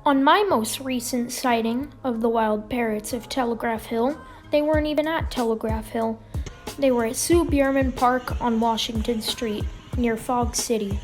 On my most recent sighting of the wild parrots of Telegraph Hill, they weren't even at Telegraph Hill. They were at Bierman Park on Washington Street, near Fog City.